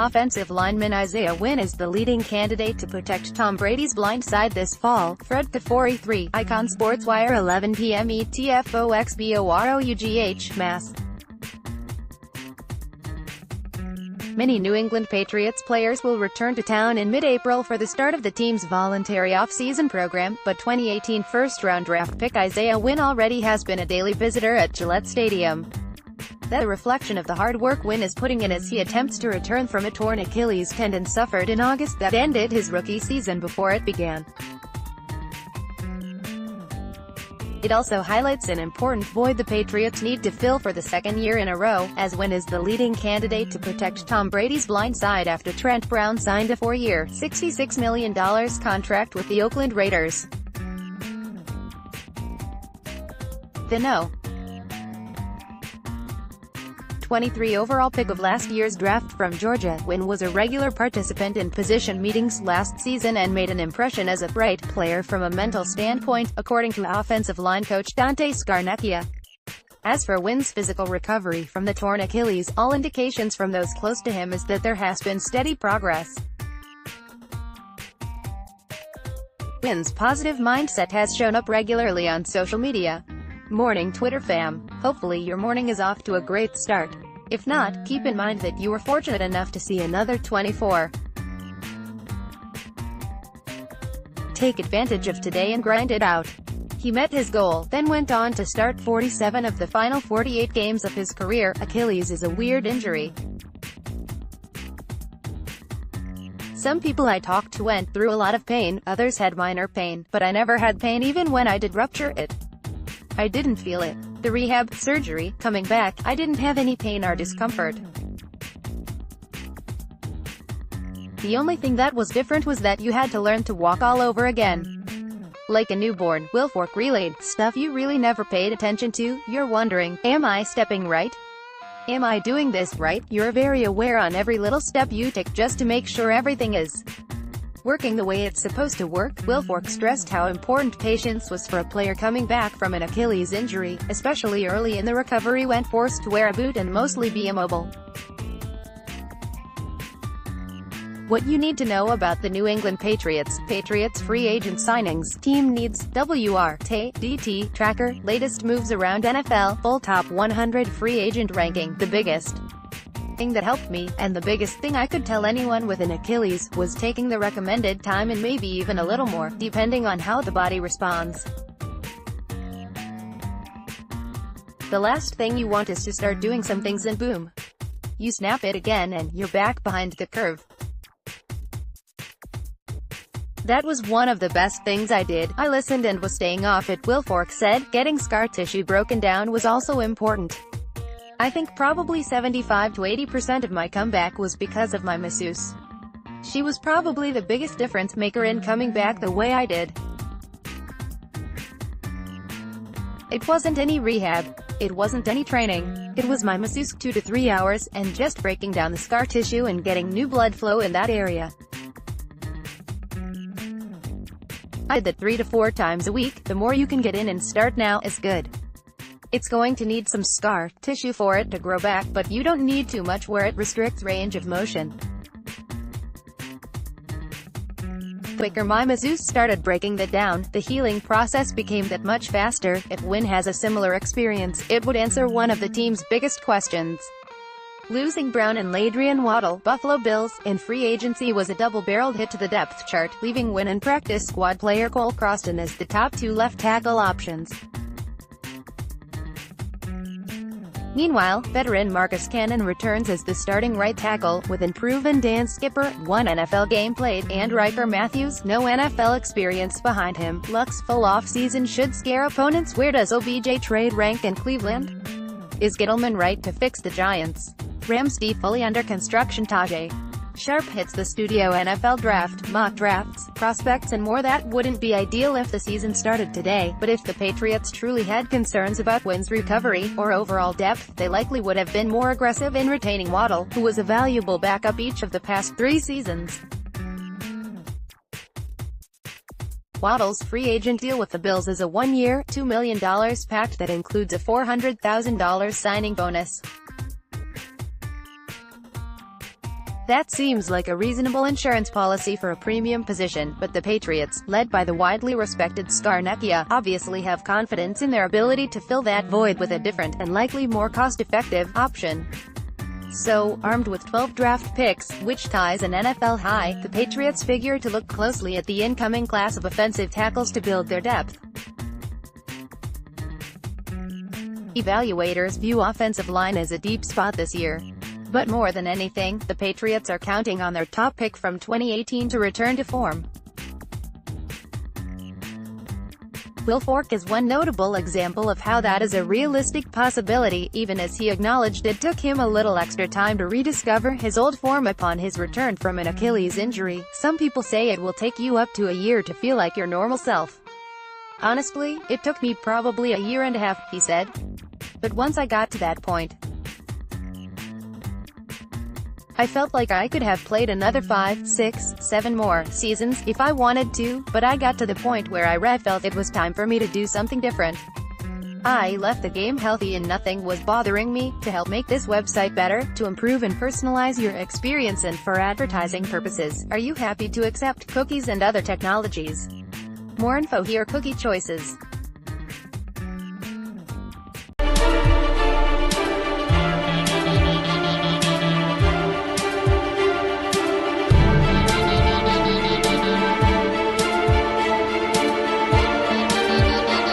Offensive lineman Isaiah Wynn is the leading candidate to protect Tom Brady's blind side this fall. Fred Kfoury III, Icon Sportswire 11 PM ETFOXBOROUGH, Mass. Many New England Patriots players will return to town in mid-April for the start of the team's voluntary off-season program, but 2018 first-round draft pick Isaiah Wynn already has been a daily visitor at Gillette Stadium. That's a reflection of the hard work Wynn is putting in as he attempts to return from a torn Achilles tendon suffered in August that ended his rookie season before it began. It also highlights an important void the Patriots need to fill for the second year in a row, as Wynn is the leading candidate to protect Tom Brady's blind side after Trent Brown signed a 4-year, $66 million contract with the Oakland Raiders. The No. 23 overall pick of last year's draft from Georgia, Wynn was a regular participant in position meetings last season and made an impression as a bright player from a mental standpoint, according to offensive line coach Dante Scarnecchia. As for Wynn's physical recovery from the torn Achilles, all indications from those close to him is that there has been steady progress. Wynn's positive mindset has shown up regularly on social media. Morning Twitter fam. Hopefully your morning is off to a great start. If not, keep in mind that you were fortunate enough to see another 24. Take advantage of today and grind it out. He met his goal, then went on to start 47 of the final 48 games of his career. Achilles is a weird injury. Some people I talked to went through a lot of pain, others had minor pain, but I never had pain even when I did rupture it. I didn't feel it. The rehab, surgery, coming back, I didn't have any pain or discomfort. The only thing that was different was that you had to learn to walk all over again. Like a newborn. Wilfork relayed, stuff you really never paid attention to. You're wondering, am I stepping right? Am I doing this right? You're very aware on every little step you take just to make sure everything is working the way it's supposed to work. Wilfork stressed how important patience was for a player coming back from an Achilles injury, especially early in the recovery when forced to wear a boot and mostly be immobile. What you need to know about the New England Patriots. Patriots free agent signings. Team needs. WR/DT tracker. Latest moves around NFL. Full top 100 free agent ranking. The biggest thing that helped me, and the biggest thing I could tell anyone with an Achilles, was taking the recommended time and maybe even a little more, depending on how the body responds. The last thing you want is to start doing some things and boom, you snap it again and you're back behind the curve. That was one of the best things I did. I listened and was staying off it. Wilfork said. Getting scar tissue broken down was also important. I think probably 75 to 80% of my comeback was because of my masseuse. She was probably the biggest difference maker in coming back the way I did. It wasn't any rehab. It wasn't any training. It was my masseuse 2 to 3 hours, and just breaking down the scar tissue and getting new blood flow in that area. I did that 3 to 4 times a week. The more you can get in and start now is good. It's going to need some scar tissue for it to grow back, but you don't need too much where it restricts range of motion. The quicker my masseuse started breaking that down, the healing process became that much faster. If Wynn has a similar experience, it would answer one of the team's biggest questions. Losing Brown and Ladrian Waddle, Buffalo Bills, in free agency was a double-barreled hit to the depth chart, leaving Wynn and practice squad player Cole Croston as the top 2 left tackle options. Meanwhile, veteran Marcus Cannon returns as the starting right tackle, with unproven Dan Skipper, 1 NFL game played, and Riker Matthews, no NFL experience behind him. Luck's full off-season should scare opponents. Where does OBJ trade rank in Cleveland? Is Gettleman right to fix the Giants? Rams D fully under construction. Tajay Sharp hits the studio. NFL draft, mock drafts, prospects and more. That wouldn't be ideal if the season started today, but if the Patriots truly had concerns about Wynn's recovery, or overall depth, they likely would have been more aggressive in retaining Waddle, who was a valuable backup each of the past 3 seasons. Waddle's free agent deal with the Bills is a 1-year, $2 million pact that includes a $400,000 signing bonus. That seems like a reasonable insurance policy for a premium position, but the Patriots, led by the widely respected Scarnecchia, obviously have confidence in their ability to fill that void with a different, and likely more cost-effective, option. So, armed with 12 draft picks, which ties an NFL high, the Patriots figure to look closely at the incoming class of offensive tackles to build their depth. Evaluators view offensive line as a deep spot this year. But more than anything, the Patriots are counting on their top pick from 2018 to return to form. Will Fork is one notable example of how that is a realistic possibility, even as he acknowledged it took him a little extra time to rediscover his old form upon his return from an Achilles injury. Some people say it will take you up to a year to feel like your normal self. Honestly, it took me probably a year and a half, he said. But once I got to that point, I felt like I could have played another 5, 6, 7 more seasons if I wanted to, but I got to the point where I felt it was time for me to do something different. I left the game healthy and nothing was bothering me. To help make this website better, to improve and personalize your experience and for advertising purposes, are you happy to accept cookies and other technologies? More info here. Cookie choices.